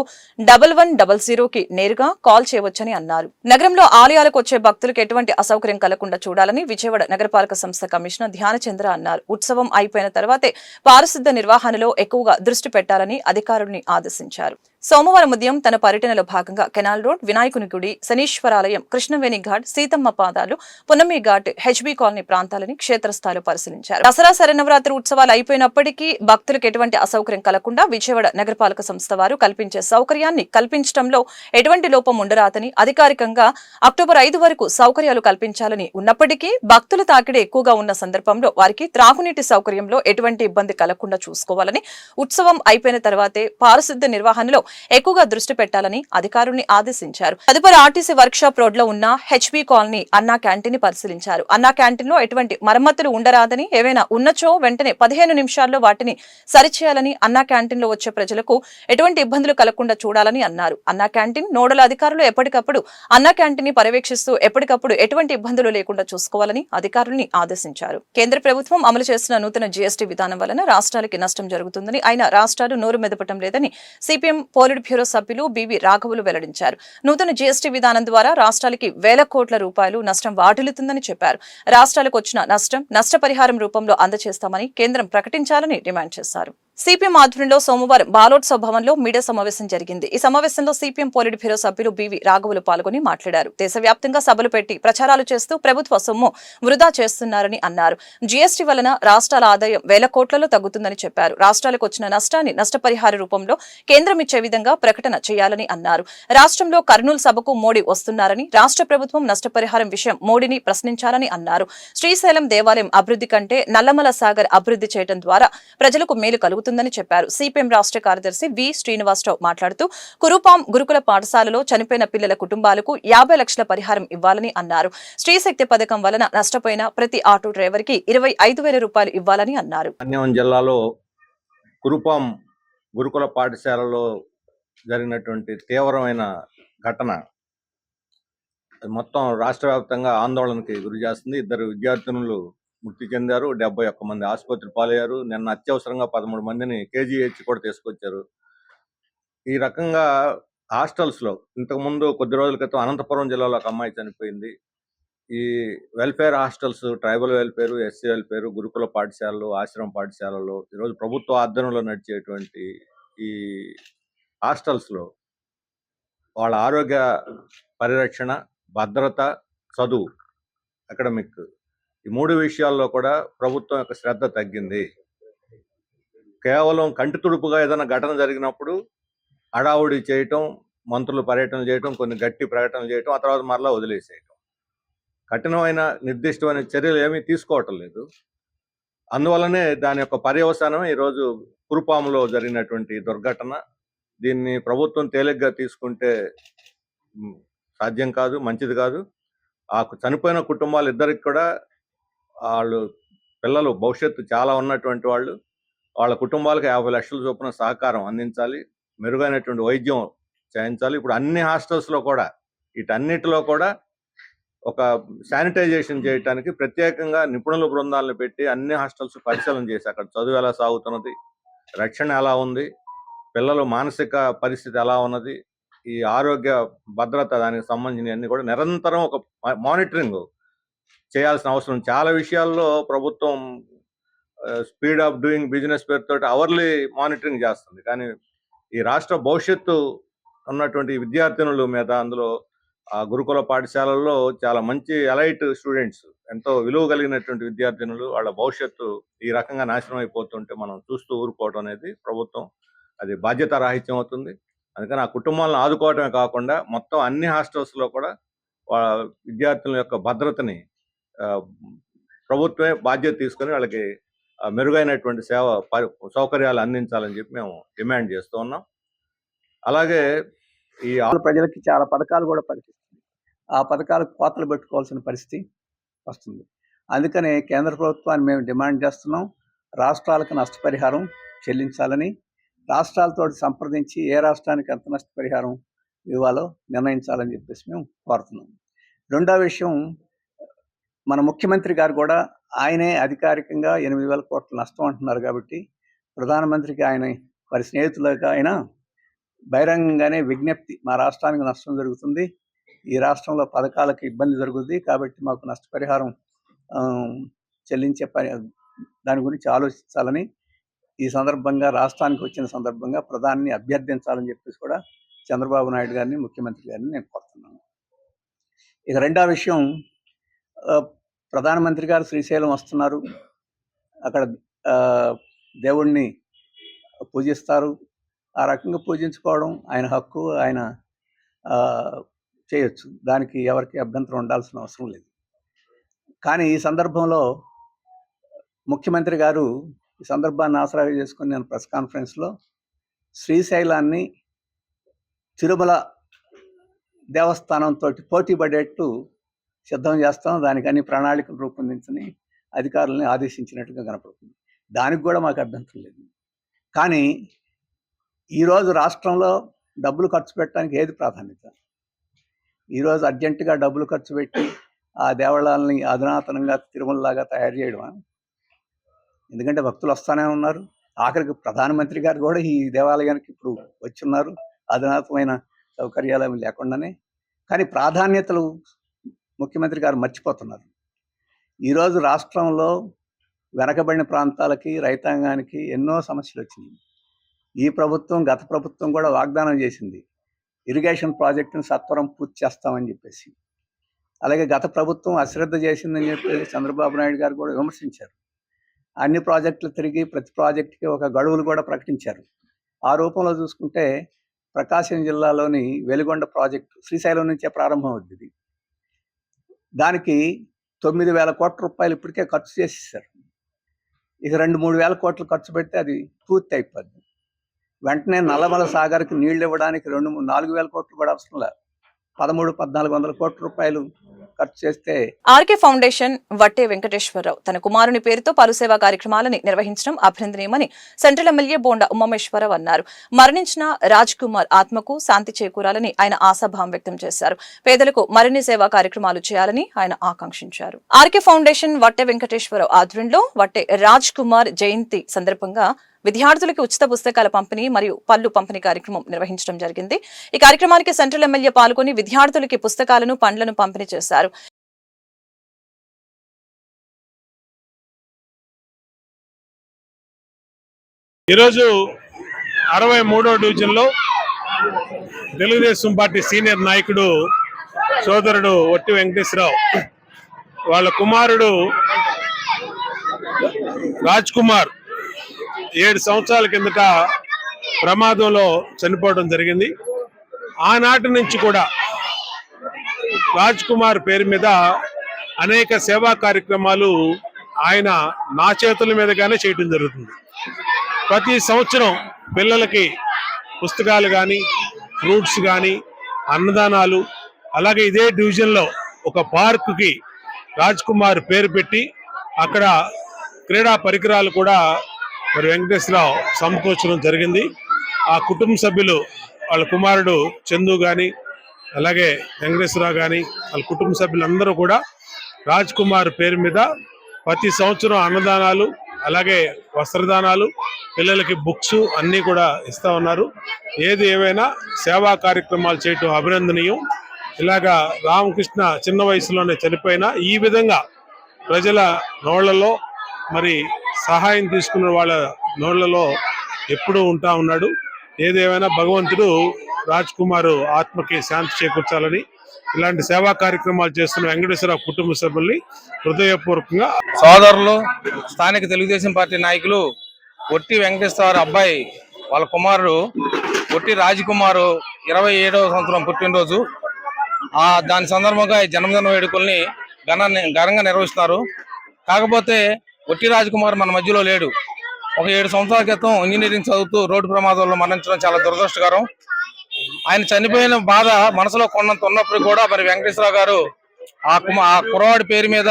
1100కి నేరుగా కాల్ చేయవచ్చని అన్నారు. నగరంలో ఆలయాలకు వచ్చే భక్తులకు ఎటువంటి అసౌకర్యం కలగకుండా చూడాలని విజయవాడ నగరపాలక సంస్థ కమిషనర్ ధ్యానచంద్ర అన్నారు. ఉత్సవం అయిపోయిన తర్వాతే పారిశుద్ధ నిర్వహణలో ఎక్కువగా దృష్టి పెట్టాలని అధికారుల్ని ఆదేశించారు. సోమవారం ఉదయం తన పర్యటనలో భాగంగా కెనాల్ రోడ్, వినాయకుని గుడి, శనీశ్వరాలయం, కృష్ణవేణి ఘాట్, సీతమ్మ పాదాలు, పున్నమి ఘాట్, హెచ్బీ కాలనీ ప్రాంతాలని క్షేత్రస్థాయిలో పరిశీలించారు. దసరా శరన్నవరాత్రి ఉత్సవాలు అయిపోయినప్పటికీ భక్తులకు ఎటువంటి అసౌకర్యం కలగకుండా విజయవాడ నగరపాలక సంస్థ వారు కల్పించే సౌకర్యాన్ని కల్పించడంలో ఎటువంటి లోపం ఉండరాదని, అధికారికంగా అక్టోబర్ 5 వరకు సౌకర్యాలు కల్పించాలని ఉన్నప్పటికీ భక్తుల తాకిడి ఎక్కువగా ఉన్న సందర్భంలో వారికి త్రాగునీటి సౌకర్యంలో ఎటువంటి ఇబ్బంది కలగకుండా చూసుకోవాలని, ఉత్సవం అయిపోయిన తర్వాతే పారిశుద్ధ నిర్వహణలో ఎక్కువగా దృష్టి పెట్టాలని అధికారుల్ని ఆదేశించారు. తదుపరి ఆర్టీసీ వర్క్ షాప్ రోడ్ లో ఉన్న హెచ్బీ కాలనీ అన్నా క్యాంటీన్ ని పరిశీలించారు. అన్నా క్యాంటీన్ లో ఎటువంటి మరమ్మతులు ఉండరాదని, ఏవైనా ఉన్నచో వెంటనే 15 నిమిషాల్లో వాటిని సరిచేయాలని, అన్నా క్యాంటీన్ లో వచ్చే ప్రజలకు ఎటువంటి ఇబ్బందులు కలగకుండా చూడాలని అన్నారు. అన్నా క్యాంటీన్ నోడల్ అధికారులు ఎప్పటికప్పుడు అన్నా క్యాంటీన్ ని పర్యవేక్షిస్తూ ఎప్పటికప్పుడు ఎటువంటి ఇబ్బందులు లేకుండా చూసుకోవాలని అధికారుల్ని ఆదేశించారు. కేంద్ర ప్రభుత్వం అమలు చేస్తున్న నూతన జీఎస్టీ విధానం వలన రాష్ట్రాలకి నష్టం జరుగుతుందని, అయినా రాష్ట్రాలు నోరు మెదపటం లేదని సిపిఎం పోలిట్ బ్యూరో సభ్యులు బివి రాఘవులు వెల్లడించారు. నూతన జీఎస్టీ విధానం ద్వారా రాష్ట్రాలకి వేల కోట్ల రూపాయలు నష్టం వాటిల్లుతుందని చెప్పారు. రాష్ట్రాలకు వచ్చిన నష్టపరిహారం రూపంలో అందజేస్తామని కేంద్రం ప్రకటించాలని డిమాండ్ చేశారు. సిపిఎం ఆధ్వర్యంలో సోమవారం బాలోత్సవ భవన్లో మీడియా సమావేశం జరిగింది. ఈ సమావేశంలో సిపిఎం పోలిట్ బ్యూరో సభ్యులు బివి రాఘవులు పాల్గొని మాట్లాడారు. దేశవ్యాప్తంగా సభలు పెట్టి ప్రచారాలు చేస్తూ ప్రభుత్వ సొమ్ము వృధా చేస్తున్నారని అన్నారు. జీఎస్టీ వలన రాష్ట్రాల ఆదాయం వేల కోట్లలో తగ్గుతుందని చెప్పారు. రాష్ట్రాలకు వచ్చిన నష్టాన్ని నష్టపరిహార రూపంలో కేంద్రం ఇచ్చే విధంగా ప్రకటన చేయాలని అన్నారు. రాష్ట్రంలో కర్నూలు సభకు మోడీ వస్తున్నారని, రాష్ట్ర ప్రభుత్వం నష్టపరిహారం విషయం మోడీని ప్రశ్నించాలని అన్నారు. శ్రీశైలం దేవాలయం అభివృద్ధి కంటే నల్లమల సాగర్ అభివృద్ధి చేయడం ద్వారా ప్రజలకు మేలు కలుగుతుందని చెప్పారు. సిపిఎం రాష్ట్ర కార్యదర్శి వి శ్రీనివాసరావు మాట్లాడుతూ కురుపాం గురుకుల పాఠశాలలో చనిపోయిన పిల్లల కుటుంబాలకు 50 లక్షల పరిహారం ఇవ్వాలని అన్నారు. స్త్రీశక్తి పథకం వలన నష్టపోయిన ప్రతి ఆటో డ్రైవర్ కి 25,000 రూపాయలు ఇవ్వాలని అన్నారు. అన్యం జిల్లాలో కురుపాం గురుకుల పాఠశాలలో జరిగినటువంటి తీవ్రమైన ఘటన మొత్తం రాష్ట్ర వ్యాప్తంగా ఆందోళనకి గురి చేస్తుంది. 2 విద్యార్థినులు మృతి చెందారు, 71 మంది ఆసుపత్రి పాలయ్యారు. నిన్న అత్యవసరంగా 13 మందిని కేజీహెచ్ కూడా తీసుకొచ్చారు. ఈ రకంగా హాస్టల్స్లో ఇంతకుముందు కొద్ది రోజుల క్రితం అనంతపురం జిల్లాలో ఒక అమ్మాయి చనిపోయింది. ఈ welfare hostels, tribal welfare, SC welfare, గురుకుల పాఠశాలలు, ఆశ్రమ పాఠశాలలు ఈరోజు ప్రభుత్వ ఆధ్వర్యంలో నడిచేటువంటి ఈ హాస్టల్స్లో వాళ్ళ ఆరోగ్య పరిరక్షణ, భద్రత, చదువు, అకాడమిక్ ఈ 3 విషయాల్లో కూడా ప్రభుత్వం యొక్క శ్రద్ధ తగ్గింది. కేవలం కంటి తుడుపుగా ఏదైనా ఘటన జరిగినప్పుడు హడావుడి చేయటం, మంత్రులు పర్యటనలు చేయటం, కొన్ని గట్టి ప్రకటనలు చేయటం, ఆ తర్వాత మరలా వదిలేసేయటం, కఠినమైన నిర్దిష్టమైన చర్యలు ఏమీ తీసుకోవటం లేదు. అందువల్లనే దాని యొక్క పర్యవసానమే ఈరోజు కురుపాములో జరిగినటువంటి దుర్ఘటన. దీన్ని ప్రభుత్వం తేలిగ్గా తీసుకుంటే సాధ్యం కాదు, మంచిది కాదు. ఆ చనిపోయిన కుటుంబాలు ఇద్దరికి కూడా వాళ్ళు పిల్లలు భవిష్యత్తు చాలా ఉన్నటువంటి వాళ్ళు, వాళ్ళ కుటుంబాలకు 50 లక్షల చొప్పున సహకారం అందించాలి, మెరుగైనటువంటి వైద్యం చేయించాలి. ఇప్పుడు అన్ని హాస్టల్స్లో కూడా వీటన్నిటిలో కూడా ఒక శానిటైజేషన్ చేయడానికి ప్రత్యేకంగా నిపుణుల బృందాలను పెట్టి అన్ని హాస్టల్స్ పరిశీలన చేసి అక్కడ చదువు ఎలా సాగుతున్నది, రక్షణ ఎలా ఉంది, పిల్లలు మానసిక పరిస్థితి ఎలా ఉన్నది, ఈ ఆరోగ్య భద్రత దానికి సంబంధించిన అన్ని కూడా నిరంతరం ఒక మానిటరింగ్ చేయాల్సిన అవసరం. చాలా విషయాల్లో ప్రభుత్వం స్పీడ్ ఆఫ్ డూయింగ్ బిజినెస్ పేరుతో అవర్లీ మానిటరింగ్ చేస్తుంది. కానీ ఈ రాష్ట్ర భవిష్యత్తు ఉన్నటువంటి విద్యార్థినుల మీద, అందులో ఆ గురుకుల పాఠశాలల్లో చాలా మంచి ఎలైట్ స్టూడెంట్స్, ఎంతో విలువ కలిగినటువంటి విద్యార్థినులు, వాళ్ళ భవిష్యత్తు ఈ రకంగా నాశనం అయిపోతుంటే మనం చూస్తూ ఊరుకోవడం అనేది ప్రభుత్వం అది బాధ్యత రాహిత్యం అవుతుంది. అందుకని ఆ కుటుంబాలను ఆదుకోవటమే కాకుండా మొత్తం అన్ని హాస్టల్స్లో కూడా విద్యార్థుల యొక్క భద్రతని ప్రభుత్వమే బాధ్యత తీసుకొని వాళ్ళకి మెరుగైనటువంటి సౌకర్యాలు అందించాలని చెప్పి మేము డిమాండ్ చేస్తూ ఉన్నాం. అలాగే ఈ ప్రజలకి చాలా పథకాలు కూడా ప్రకటిస్తుంది. ఆ పథకాలకు కోతలు పెట్టుకోవాల్సిన పరిస్థితి వస్తుంది. అందుకనే కేంద్ర ప్రభుత్వాన్ని మేము డిమాండ్ చేస్తున్నాం, రాష్ట్రాలకు నష్టపరిహారం చెల్లించాలని. రాష్ట్రాలతో సంప్రదించి ఏ రాష్ట్రానికి ఎంత నష్టపరిహారం ఇవ్వాలో నిర్ణయించాలని చెప్పేసి మేము కోరుతున్నాం. రెండో విషయం, మన ముఖ్యమంత్రి గారు కూడా ఆయనే అధికారికంగా 8,000 కోట్ల నష్టం అంటున్నారు. కాబట్టి ప్రధానమంత్రికి ఆయన వారి స్నేహితులుగా ఆయన బహిరంగంగానే విజ్ఞప్తి, మా రాష్ట్రానికి నష్టం జరుగుతుంది, ఈ రాష్ట్రంలో పథకాలకు ఇబ్బంది జరుగుతుంది, కాబట్టి మాకు నష్టపరిహారం చెల్లించే దాని గురించి ఆలోచించాలని ఈ సందర్భంగా, రాష్ట్రానికి వచ్చిన సందర్భంగా ప్రధాని అభ్యర్థించాలని చెప్పేసి కూడా చంద్రబాబు నాయుడు గారిని, ముఖ్యమంత్రి గారిని నేను కోరుతున్నాను. ఇక రెండో విషయం, ప్రధానమంత్రి గారు శ్రీశైలం వస్తున్నారు, అక్కడ దేవుణ్ణి పూజిస్తారు. ఆ రకంగా పూజించుకోవడం ఆయన హక్కు, ఆయన చేయొచ్చు, దానికి ఎవరికి అభ్యంతరం ఉండాల్సిన అవసరం లేదు. కానీ ఈ సందర్భంలో ముఖ్యమంత్రి గారు ఈ సందర్భాన్ని ఆసరా చేసుకుని నేను ప్రెస్ కాన్ఫరెన్స్లో శ్రీశైలాన్ని తిరుమల దేవస్థానంతో పోటీ పడేట్టు సిద్ధం చేస్తాం, దానికి అన్ని ప్రణాళికలు రూపొందించని అధికారులని ఆదేశించినట్టుగా కనపడుతుంది. దానికి కూడా మాకు అభ్యంతరం లేదు. కానీ ఈరోజు రాష్ట్రంలో డబ్బులు ఖర్చు పెట్టడానికి ఏది ప్రాధాన్యత? ఈరోజు అర్జెంటుగా డబ్బులు ఖర్చు పెట్టి ఆ దేవాలయాల్ని అధునాతనంగా తిరుమలలాగా తయారు చేయడమా? ఎందుకంటే భక్తులు వస్తూనే ఉన్నారు. ఆఖరికి ప్రధానమంత్రి గారు కూడా ఈ దేవాలయానికి ఇప్పుడు వచ్చి ఉన్నారు, అధునాతమైన సౌకర్యాలు అవి లేకుండానే. కానీ ప్రాధాన్యతలు ముఖ్యమంత్రి గారు మర్చిపోతున్నారు. ఈరోజు రాష్ట్రంలో వెనకబడిన ప్రాంతాలకి, రైతాంగానికి ఎన్నో సమస్యలు వచ్చినాయి. ఈ ప్రభుత్వం, గత ప్రభుత్వం కూడా వాగ్దానం చేసింది, ఇరిగేషన్ ప్రాజెక్టును సత్వరం పూర్తి చేస్తామని చెప్పేసి. అలాగే గత ప్రభుత్వం అశ్రద్ధ చేసిందని చెప్పేసి చంద్రబాబు నాయుడు గారు కూడా విమర్శించారు. అన్ని ప్రాజెక్టులు తిరిగి ప్రతి ప్రాజెక్టుకి ఒక గడువులు కూడా ప్రకటించారు. ఆ రూపంలో చూసుకుంటే ప్రకాశం జిల్లాలోని వెలిగొండ ప్రాజెక్టు శ్రీశైలం నుంచే ప్రారంభం అవుతుంది. దానికి 9,000 కోట్ల రూపాయలు ఇప్పటికే ఖర్చు చేసేసారు. ఇక 2-3 వేల కోట్లు ఖర్చు పెడితే అది పూర్తి అయిపోద్ది. వెంటనే నల్లమల సాగర్కి నీళ్లు ఇవ్వడానికి 2-4 వేల కోట్లు కూడా అవసరం లేదు. 1300-1400 కోట్ల రూపాయలు ఖర్చు చేస్తే. ఆర్కే ఫౌండేషన్ వట్టే వెంకటేశ్వరరావు తన కుమారుని పేరుతో పలు సేవా కార్యక్రమాలని నిర్వహించడం అభినందనీయమని సెంట్రల్ ఎమ్మెల్యే బోండా ఉమామేశ్వరరావు అన్నారు. మరణించిన రాజ్ కుమార్ ఆత్మకు శాంతి చేకూరాలని ఆయన ఆశాభావం వ్యక్తం చేశారు. పేదలకు మరిన్ని సేవా కార్యక్రమాలు చేయాలని ఆయన ఆకాంక్షించారు. ఆర్కే ఫౌండేషన్ వట్టే వెంకటేశ్వరరావు ఆధ్వర్యంలో వట్టే రాజ్ కుమార్ జయంతి సందర్భంగా విద్యార్థులకు ఉచిత పుస్తకాల పంపిణీ మరియు పళ్ళు పంపిణీ కార్యక్రమం నిర్వహించడం జరిగింది. ఈ కార్యక్రమానికి సెంట్రల్ ఎమ్మెల్యే పాల్గొని విద్యార్థులకి పుస్తకాలను, పండ్లను పంపిణీ చేశారు. ఈరోజు 63వ డివిజన్లో తెలుగుదేశం పార్టీ సీనియర్ నాయకుడు సోదరుడు వట్టి వెంకటేశ్వరరావు వాళ్ళ కుమారుడు రాజ్ కుమార్ 7 సంవత్సరాల కిందట ప్రమాదంలో చనిపోవడం జరిగింది. ఆనాటి నుంచి కూడా రాజ్ కుమార్ పేరు మీద అనేక సేవా కార్యక్రమాలు ఆయన నా చేతుల మీదుగానే చేయడం జరుగుతుంది. ప్రతి సంవత్సరం పిల్లలకి పుస్తకాలు కానీ, ఫ్రూట్స్ కానీ, అన్నదానాలు, అలాగే ఇదే డివిజన్లో ఒక పార్కుకి రాజ్ కుమార్ పేరు పెట్టి అక్కడ క్రీడా పరికరాలు కూడా మరి వెంకటేశ్వరరావు సమకూర్చడం జరిగింది. ఆ కుటుంబ సభ్యులు వాళ్ళ కుమారుడు చందు కానీ, అలాగే వెంకటేశ్వరరావు కానీ, వాళ్ళ కుటుంబ సభ్యులందరూ కూడా రాజ్ కుమార్ పేరు మీద ప్రతి సంవత్సరం అన్నదానాలు, అలాగే వస్త్రదానాలు, పిల్లలకి బుక్స్ అన్నీ కూడా ఇస్తా ఉన్నారు. ఏది ఏమైనా సేవా కార్యక్రమాలు చేయటం అభినందనీయం. ఇలాగా రామకృష్ణ చిన్న వయసులోనే చనిపోయినా ఈ విధంగా ప్రజల నోళ్లలో మరి సహాయం తీసుకున్న వాళ్ళ నోళ్లలో ఎప్పుడూ ఉంటా ఉన్నాడు. ఏదేమైనా భగవంతుడు రాజ్ కుమార్ ఆత్మకి శాంతి చేకూర్చాలని ఇలాంటి సేవా కార్యక్రమాలు చేస్తున్న వెంకటేశ్వర కుటుంబ సభ్యుల్ని హృదయపూర్వకంగా సోదరులు, స్థానిక తెలుగుదేశం పార్టీ నాయకులు వట్టి వెంకటేశ్వర అబ్బాయి వాళ్ళ కుమారుడు వట్టి రాజకుమారు 27వ సంవత్సరం పుట్టినరోజు. దాని సందర్భంగా ఈ జన్మదిన వేడుకల్ని ఘనంగా నిర్వహిస్తున్నారు. కాకపోతే వట్టి రాజకుమార్ మన మధ్యలో లేడు. ఒక 7 సంవత్సరాల క్రితం ఇంజనీరింగ్ చదువుతూ రోడ్డు ప్రమాదంలో మరణించడం చాలా దురదృష్టకరం. ఆయన చనిపోయిన బాధ మనసులో కొన్నంత ఉన్నప్పుడు కూడా మరి వెంకటేశ్వరరావు గారు ఆ కుర్రవాడి పేరు మీద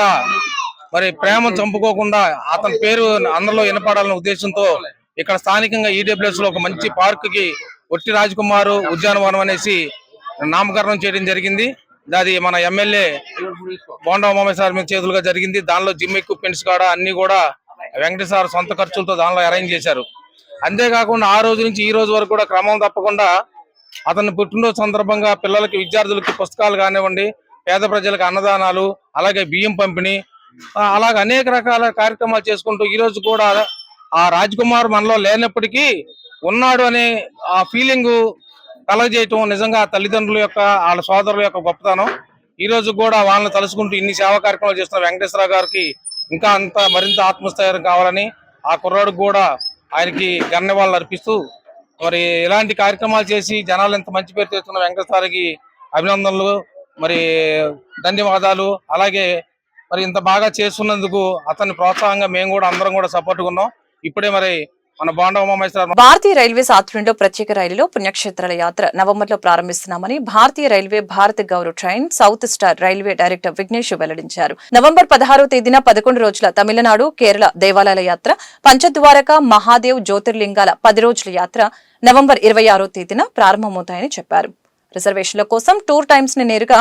మరి ప్రేమను చంపుకోకుండా అతని పేరు అందరిలో వినపడాలనే ఉద్దేశంతో ఇక్కడ స్థానికంగా ఈడబ్ల్యూఎస్ లో ఒక మంచి పార్క్ కి వట్టి రాజకుమారు ఉద్యానవనం అనేసి నామకరణం చేయడం జరిగింది. అది మన ఎమ్మెల్యే బోండా ఉమామేశ్వర మీద చేతులుగా జరిగింది. దానిలో జిమ్ ఎక్విప్మెంట్స్ కూడా అన్ని కూడా వెంకటేశ్వర సొంత ఖర్చులతో దానిలో అరేంజ్ చేశారు. అంతేకాకుండా ఆ రోజు నుంచి ఈ రోజు వరకు కూడా క్రమం తప్పకుండా అతని పుట్టినరోజు సందర్భంగా పిల్లలకి, విద్యార్థులకి పుస్తకాలు కానివ్వండి, పేద ప్రజలకు అన్నదానాలు, అలాగే బియ్యం పంపిణీ, అలాగే అనేక రకాల కార్యక్రమాలు చేసుకుంటూ ఈ రోజు కూడా ఆ రాజ్ కుమార్ మనలో లేనప్పటికీ ఉన్నాడు అనే ఆ ఫీలింగ్ కలగజేయటం నిజంగా తల్లిదండ్రుల యొక్క, వాళ్ళ సోదరుల యొక్క గొప్పతనం. ఈ రోజు కూడా వాళ్ళని తలుచుకుంటూ ఇన్ని సేవా కార్యక్రమాలు చేస్తున్న వెంకటేశ్వర గారికి ఇంకా మరింత ఆత్మస్థైర్యం కావాలని, ఆ కుర్రాడికి కూడా ఆయనకి ఘననివాళులు అర్పిస్తూ మరి ఇలాంటి కార్యక్రమాలు చేసి జనాలు ఎంత మంచి పేరు తెస్తున్న వెంకటేశ్వరకి అభినందనలు, మరి ధన్యవాదాలు. అలాగే మరి ఇంత బాగా చేస్తున్నందుకు అతన్ని ప్రోత్సాహంగా మేము కూడా అందరం కూడా సపోర్ట్గా ఉన్నాం. ఇప్పుడే మరి మన బోండా ఉమామేశ్వర భారతీయ రైల్వేస్ ఆధ్వర్యంలో ప్రత్యేక రైలులో పుణ్యక్షేత్రాల యాత్ర నవంబర్లో ప్రారంభిస్తున్నామని భారతీయ railway Bharat Gaurav train south star railway director Vignesh వెల్లడించారు. నవంబర్ 16వ తేదీన 11 రోజుల తమిళనాడు, కేరళ దేవాలయాల యాత్ర, పంచద్వారక, మహాదేవ్ జ్యోతిర్లింగాల 10 రోజుల యాత్ర నవంబర్ 26వ తేదీన ప్రారంభమవుతాయని చెప్పారు. రిజర్వేషన్ల కోసం టూర్ టైమ్స్ ని నేరుగా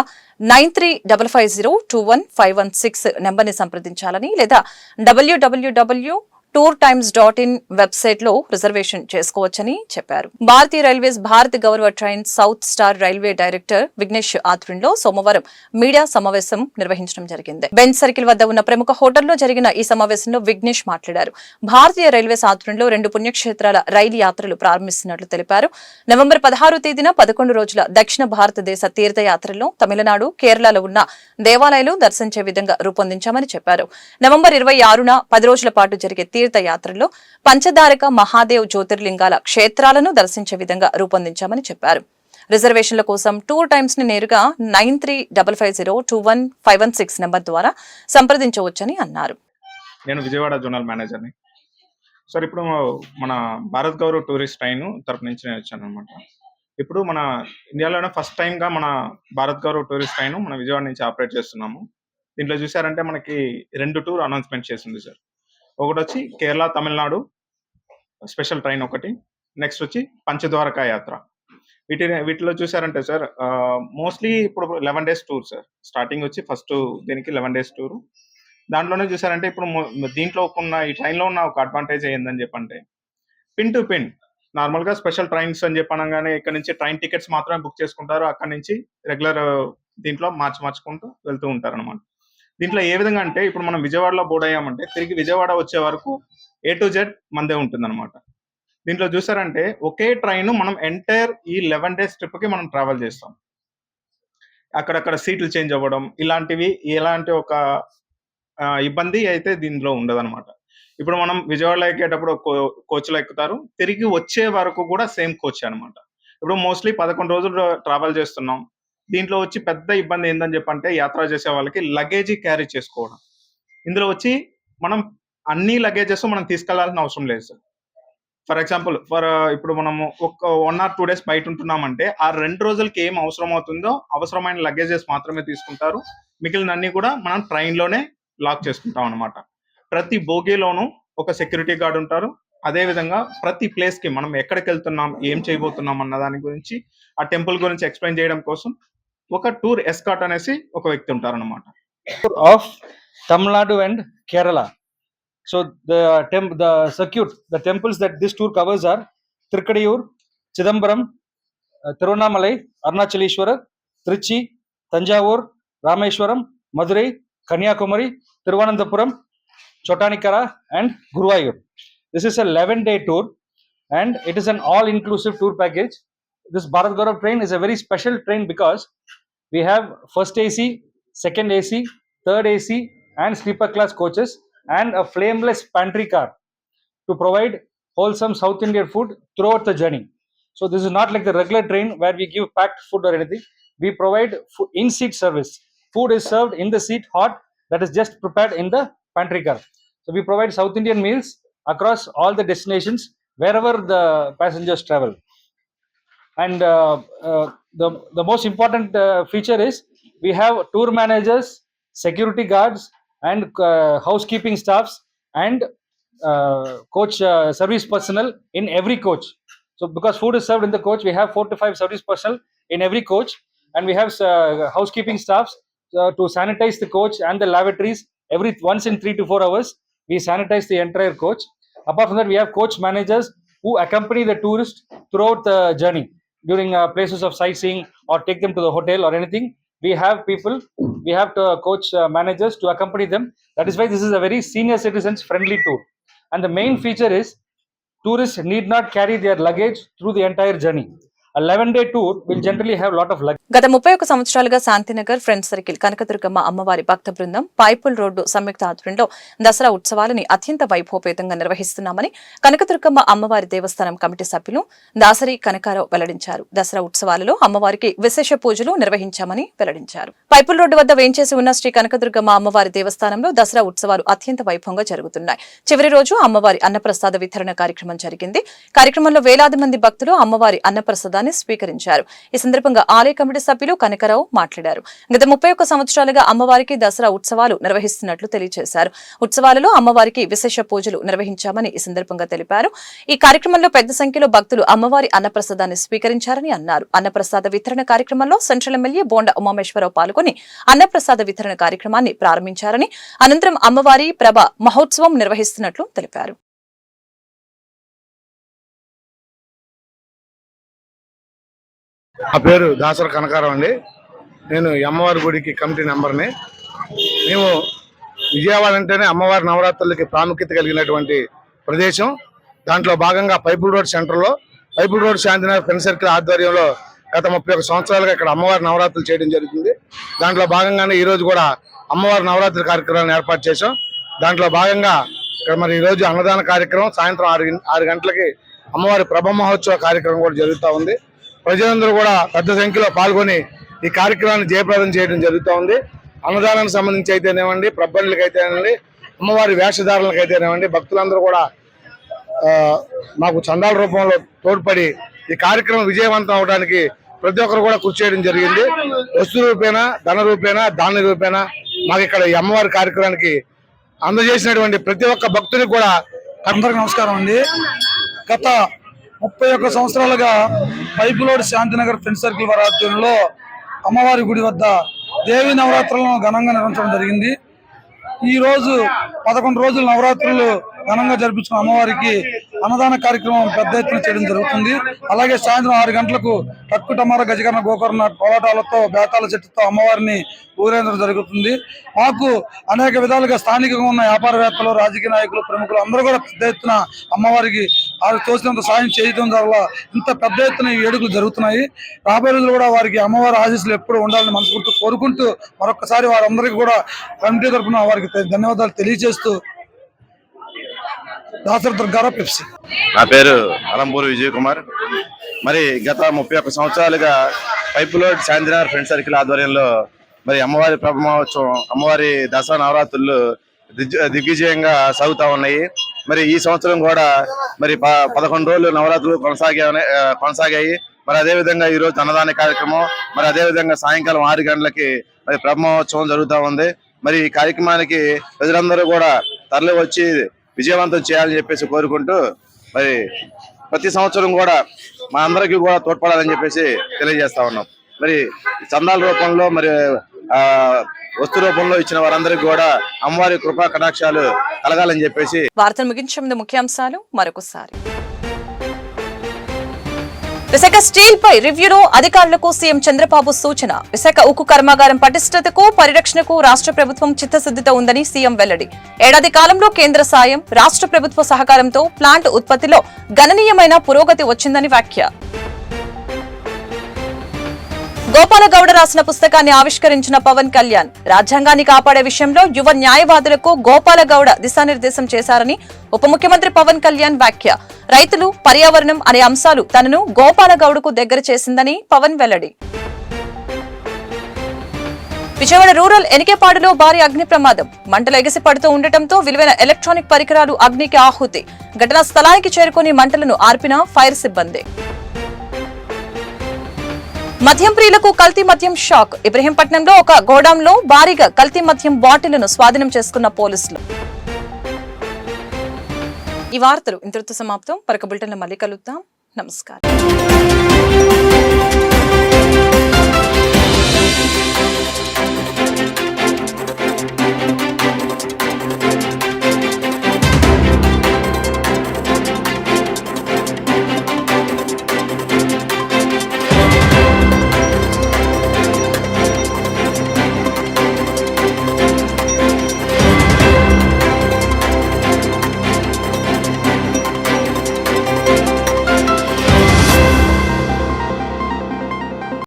9355021516 నెంబర్ ని సంప్రదించాలని లేదా www tourtimes.in వెబ్సైట్ లో రిజర్వేషన్ చేసుకోవచ్చని చెప్పారు. భారతీయ రైల్వేస్ భారత్ గౌరవ train south star railway director Vignesh ఆధ్వర్యంలో సోమవారం మీడియా సమావేశం నిర్వహించడం జరిగింది. బెంచ్ సర్కిల్ వద్ద ఉన్న ప్రముఖ హోటల్లో జరిగిన ఈ సమావేశంలో విఘ్నేష్ మాట్లాడారు. భారతీయ రైల్వేస్ ఆధ్వర్యంలో 2 పుణ్యక్షేత్రాల రైలు యాత్రలు ప్రారంభిస్తున్నట్లు తెలిపారు. నవంబర్ 16 తేదీన 11 రోజుల దక్షిణ భారతదేశ తీర్థయాత్రల్లో తమిళనాడు, కేరళలో ఉన్న దేవాలయాలు దర్శించే విధంగా రూపొందించామని చెప్పారు. నవంబర్ 26న 10 రోజుల పాటు జరిగే తీర్థయాత్రల్లో పంచదారక మహాదేవ్ జ్యోతిర్లింగాల క్షేత్రాలను దర్శించే విధంగా రూపొందించామని చెప్పారు. రిజర్వేషన్ల కోసం టూర్ టైమ్స్ ని నేరుగా 9355021516 నంబర్ ద్వారా సంప్రదించవచ్చని అన్నారు. నేను విజయవాడ జోనల్ మేనేజర్ని. సార్, ఇప్పుడు మన భారత్ గౌరవ్ టూరిస్ట్ ట్రైన్ తరపు నుంచి నేను వచ్చాను అనమాట. ఇప్పుడు మన ఇండియాలోనే ఫస్ట్ టైంగా మన భారత్ గౌరవ్ టూరిస్ట్ ట్రైన్ మన విజయవాడ నుంచి ఆపరేట్ చేస్తున్నాము. దీంట్లో చూసారంటే మనకి 2 టూర్ అనౌన్స్మెంట్ చేసింది సార్. ఒకటి వచ్చి కేరళ తమిళనాడు స్పెషల్ ట్రైన్ ఒకటి, నెక్స్ట్ వచ్చి పంచద్వారకా యాత్ర. వీటిలో చూసారంటే సార్ మోస్ట్లీ ఇప్పుడు 11 days టూర్ సార్. స్టార్టింగ్ వచ్చి ఫస్ట్ దీనికి 11 days టూర్. దాంట్లోనే చూసారంటే ఇప్పుడు దీంట్లో ఉన్న ఈ ట్రైన్లో ఉన్న ఒక అడ్వాంటేజ్ ఏందని చెప్పంటే పిన్ టు పిన్ నార్మల్గా స్పెషల్ ట్రైన్స్ అని చెప్పనగానే ఇక్కడ నుంచి ట్రైన్ టికెట్స్ మాత్రమే బుక్ చేసుకుంటారు. అక్కడ నుంచి రెగ్యులర్ దీంట్లో మార్చుకుంటూ వెళ్తూ ఉంటారు అనమాట. దీంట్లో ఏ విధంగా అంటే ఇప్పుడు మనం విజయవాడలో బోర్డ్ అయ్యామంటే తిరిగి విజయవాడ వచ్చే వరకు A to Z మందే ఉంటుంది అనమాట. దీంట్లో చూసారంటే ఒకే ట్రైన్ మనం ఎంటైర్ ఈ 11 days ట్రిప్కి మనం ట్రావెల్ చేస్తాం. అక్కడక్కడ సీట్లు చేంజ్ అవ్వడం ఇలాంటివి ఎలాంటి ఒక ఇబ్బంది అయితే దీనిలో ఉండదన్నమాట. ఇప్పుడు మనం విజయవాడలో ఎక్కేటప్పుడు కోచ్లో ఎక్కుతారు, తిరిగి వచ్చే వరకు కూడా సేమ్ కోచ్ అనమాట. ఇప్పుడు మోస్ట్లీ 11 రోజులు ట్రావెల్ చేస్తున్నాం. దీంట్లో వచ్చి పెద్ద ఇబ్బంది ఏందని చెప్పంటే యాత్ర చేసే వాళ్ళకి లగేజీ క్యారీ చేసుకోవడం. ఇందులో వచ్చి మనం అన్ని లగేజెస్ మనం తీసుకెళ్లాల్సిన అవసరం లేదు సార్. ఫర్ ఎగ్జాంపుల్ ఇప్పుడు మనము ఒక 1 or 2 days బయట ఉంటున్నామంటే ఆ 2 రోజులకి ఏం అవసరం అవుతుందో అవసరమైన లగేజెస్ మాత్రమే తీసుకుంటారు. మిగిలిన అన్ని కూడా మనం ట్రైన్లోనే లాక్ చేసుకుంటాం అనమాట. ప్రతి బోగీలోనూ ఒక సెక్యూరిటీ గార్డ్ ఉంటారు. అదేవిధంగా ప్రతి ప్లేస్కి మనం ఎక్కడికి వెళ్తున్నాం, ఏం చేయబోతున్నాం అన్న దాని గురించి, ఆ టెంపుల్ గురించి ఎక్స్ప్లెయిన్ చేయడం కోసం ఒక టూర్ ఎస్కార్ట్ అనేసి ఒక వ్యక్తి ఉంటారన్నమాట. Of Tamil Nadu and Kerala. So the temples that this tour covers are Thirukadiyur, Chidambaram, Tiruvannamalai, Arunachaleshwara, Trichy, Tanjavur, Rameshwaram, Madurai, Kanyakumari, Thiruvananthapuram, Chottanikara and Guruvayur. This is a 11-day tour and it is an all-inclusive tour package. This Bharat Gaurav train is a very special train because we have first AC, second AC, third AC and sleeper class coaches and a flameless pantry car to provide wholesome South Indian food throughout the journey. So this is not like the regular train where we give packed food or anything. We provide in-seat service. Food is served in the seat hot, that is just prepared in the pantry car. So we provide South Indian meals across all the destinations wherever the passengers travel. And the most important feature is we have tour managers, security guards and housekeeping staffs and coach service personnel in every coach. So because food is served in the coach, we have 4 to 5 service personnel in every coach, and we have housekeeping staffs to sanitize the coach and the lavatories once in 3 to 4 hours. We sanitize the entire coach. Apart from that, we have coach managers who accompany the tourist throughout the journey during places of sightseeing or take them to the hotel or anything. We have coach managers to accompany them. That is why this is a very senior citizens friendly tour. And the main feature is tourists need not carry their luggage through the entire journey. A 11-day tour will generally have a lot of luggage. గత 31 సంవత్సరాలుగా Shantinagar friends circle Kanakadurgamma అమ్మవారి భక్త బృందం పైపుల్ road సంయుక్త ఆధ్వర్యంలో దసరా ఉత్సవాలని అత్యంత వైభవపేతంగా నిర్వహిస్తున్నామని కనకదుర్గమ్మ అమ్మవారి దేవస్థానం committee సభ్యులు దాసరి కనకారావు వెల్లడించారు. దసరా ఉత్సవాలలో అమ్మవారికి విశేష పూజలు నిర్వహించామని వెల్లడించారు. పైపుల్ రోడ్డు వద్ద వేంచేసి ఉన్న శ్రీ కనకదుర్గమ్మ అమ్మవారి దేవస్థానంలో దసరా ఉత్సవాలు అత్యంత వైభవంగా జరుగుతున్నాయి. చివరి రోజు అమ్మవారి అన్నప్రసాద వితరణ కార్యక్రమం జరిగింది. కార్యక్రమంలో వేలాది మంది భక్తులు అమ్మవారి అన్నప్రసాదాన్ని స్వీకరించారు. ఈ సందర్భంగా ఆలయ కమిటీ సభ్యులు కనకరావు మాట్లాడారు. గత 31 సంవత్సరాలుగా అమ్మవారికి దసరా ఉత్సవాలు నిర్వహిస్తున్నట్లు తెలియజేశారు. ఉత్సవాలలో అమ్మవారికి విశేష పూజలు నిర్వహించామని ఈ సందర్భంగా తెలిపారు. ఈ కార్యక్రమంలో పెద్ద సంఖ్యలో భక్తులు అమ్మవారి అన్నప్రసాదాన్ని స్వీకరించారని అన్నారు. అన్నప్రసాద వితరణ కార్యక్రమంలో సెంట్రల్ ఎమ్మెల్యే బోండా ఉమామేశ్వరరావు పాల్గొని అన్నప్రసాద వితరణ కార్యక్రమాన్ని ప్రారంభించారని, అనంతరం అమ్మవారి ప్రభ మహోత్సవం నిర్వహిస్తున్నట్లు తెలిపారు. నా పేరు దాసర కనకారం అండి. నేను అమ్మవారి గుడికి కమిటీ మెంబర్ని. మేము విజయవాడ అంటేనే అమ్మవారి నవరాత్రులకి ప్రాముఖ్యత కలిగినటువంటి ప్రదేశం. దాంట్లో భాగంగా పైపుల్ రోడ్ సెంటర్లో పైపుల్ రోడ్ శాంతినగర్ ఫ్రెండ్ సర్కిల్ ఆధ్వర్యంలో గత 31 సంవత్సరాలుగా ఇక్కడ అమ్మవారి నవరాత్రులు చేయడం జరుగుతుంది. దాంట్లో భాగంగానే ఈ రోజు కూడా అమ్మవారి నవరాత్రి కార్యక్రమాన్ని ఏర్పాటు చేశాం. దాంట్లో భాగంగా ఇక్కడ మరి ఈ రోజు అన్నదాన కార్యక్రమం సాయంత్రం 6 గంటలకి అమ్మవారి ప్రభ మహోత్సవ కార్యక్రమం కూడా జరుగుతూ ఉంది. ప్రజలందరూ కూడా పెద్ద సంఖ్యలో పాల్గొని ఈ కార్యక్రమాన్ని జయప్రదం చేయడం జరుగుతూ ఉంది. అన్నదానానికి సంబంధించి అయితేనేవ్వండి, ప్రబ్బన్లకి అయితేనేవ్వండి, అమ్మవారి వేషధారణలకు అయితేనేవ్వండి, భక్తులందరూ కూడా మాకు చందాల రూపంలో తోడ్పడి ఈ కార్యక్రమం విజయవంతం అవడానికి ప్రతి ఒక్కరు కూడా కృషి చేయడం జరిగింది. వస్తు రూపేణ, ధన రూపేణ, ధాన్య రూపేణ మాకు ఇక్కడ ఈ అమ్మవారి కార్యక్రమానికి అందజేసినటువంటి ప్రతి ఒక్క భక్తునికి కూడా అందరికి నమస్కారం అండి. గత 31 సంవత్సరాలుగా పైపులోడ్ శాంతినగర్ ఫ్రెండ్ సర్కిల్ వారి ఆధ్వర్యంలో అమ్మవారి గుడి వద్ద దేవి నవరాత్రులను ఘనంగా నిర్వహించడం జరిగింది. ఈ రోజు 11 రోజులు నవరాత్రులు ఘనంగా జరిపించిన అమ్మవారికి అన్నదాన కార్యక్రమం పెద్ద ఎత్తున చేయడం జరుగుతుంది. అలాగే సాయంత్రం 6 గంటలకు టక్కుటమార గజకర్ణ గోకర్ణ కోలాటాలతో బేతాల చెట్టుతో అమ్మవారిని ఊరేంద్రం జరుగుతుంది. మాకు అనేక విధాలుగా స్థానికంగా ఉన్న వ్యాపారవేత్తలు, రాజకీయ నాయకులు, ప్రముఖులు అందరూ కూడా పెద్ద ఎత్తున అమ్మవారికి వారికి తోచినంత సాయం చేయడం వల్ల ఇంత పెద్ద ఎత్తున ఈ వేడుకలు జరుగుతున్నాయి. రాబోయే రోజులు కూడా వారికి అమ్మవారి ఆశీస్సులు ఎప్పుడు ఉండాలని మనస్ఫూర్తిగా కోరుకుంటూ మరొకసారి వారందరికీ కూడా కమిటీ తరఫున వారికి ధన్యవాదాలు తెలియజేస్తూ దాసరి దుర్గారావు పెప్సీ. నా పేరు అలంపూరి విజయ్ కుమార్. మరి గత 31 సంవత్సరాలుగా పైపులోడ్ శాంతినగర్ ఫ్రెండ్ సర్కిల్ ఆధ్వర్యంలో మరి అమ్మవారి ప్రభ మహోత్సవం, అమ్మవారి దసరా నవరాత్రులు దిగ్విజయంగా సాగుతా ఉన్నాయి. మరి ఈ సంవత్సరం కూడా మరి 11 రోజులు నవరాత్రులు కొనసాగాయి. మరి అదేవిధంగా ఈ రోజు అన్నదాన కార్యక్రమం, మరి అదేవిధంగా సాయంకాలం 6 గంటలకి మరి ప్రభ మహోత్సవం జరుగుతూ ఉంది. మరి ఈ కార్యక్రమానికి ప్రజలందరూ కూడా తరలి వచ్చి విజయవంతం చేయాలని చెప్పేసి కోరుకుంటూ మరి ప్రతి సంవత్సరం కూడా మా అందరికీ కూడా తోడ్పడాలని చెప్పేసి తెలియజేస్తా ఉన్నాం. మరి చందాల రూపంలో, మరి వస్తు రూపంలో ఇచ్చిన వారందరికీ కూడా అమ్మవారి కృపా కటాక్షాలు కలగాలని చెప్పేసి. వార్తలు ముగించే ముందు ముఖ్యాంశాలు మరొకసారి. విశాఖ స్టీల్ పై రివ్యూలో అధికారులకు సీఎం చంద్రబాబు సూచన. విశాఖ ఉక్కు కర్మాగారం పటిష్టతకు, పరిరక్షణకు రాష్ట్ర ప్రభుత్వం చిత్తశుద్ధితో ఉందని సీఎం వెల్లడి. ఏడాది కాలంలో కేంద్ర సాయం, రాష్ట్ర ప్రభుత్వ సహకారంతో ప్లాంట్ ఉత్పత్తిలో గణనీయమైన పురోగతి వచ్చిందని వ్యాఖ్య. గోపాలగౌడ రాసిన పుస్తకాన్ని ఆవిష్కరించిన పవన్ కళ్యాణ్. రాజ్యాంగాన్ని కాపాడే విషయంలో యువ న్యాయవాదులకు గోపాలగౌడ దిశానిర్దేశం చేశారని ఉప ముఖ్యమంత్రి పవన్ కళ్యాణ్ వ్యాఖ్య. రైతులు, పర్యావరణం అనే అంశాలు తనను గోపాలగౌడకు దగ్గర చేసిందని పవన్ వెల్లడి. విజయవాడ రూరల్ ఎనికేపాడులో భారీ అగ్ని ప్రమాదం. మంటలు ఎగిసి పడుతూ ఉండటంతో విలువైన ఎలక్ట్రానిక్ పరికరాలు అగ్నికి ఆహుతి. ఘటనా స్థలానికి చేరుకుని మంటలను ఆర్పిన ఫైర్ సిబ్బంది. మద్యం ప్రియులకు కల్తీ మద్యం షాక్. ఇబ్రహీంపట్నంలో ఒక గోడౌన్లో భారీగా కల్తీ మద్యం బాటిళ్లను స్వాధీనం చేసుకున్న పోలీసులు. ఈ వార్తలు ఇంతటితో సమాప్తం. మరొక బులెటిన్లో మళ్ళీ కలుద్దాం. నమస్కారం.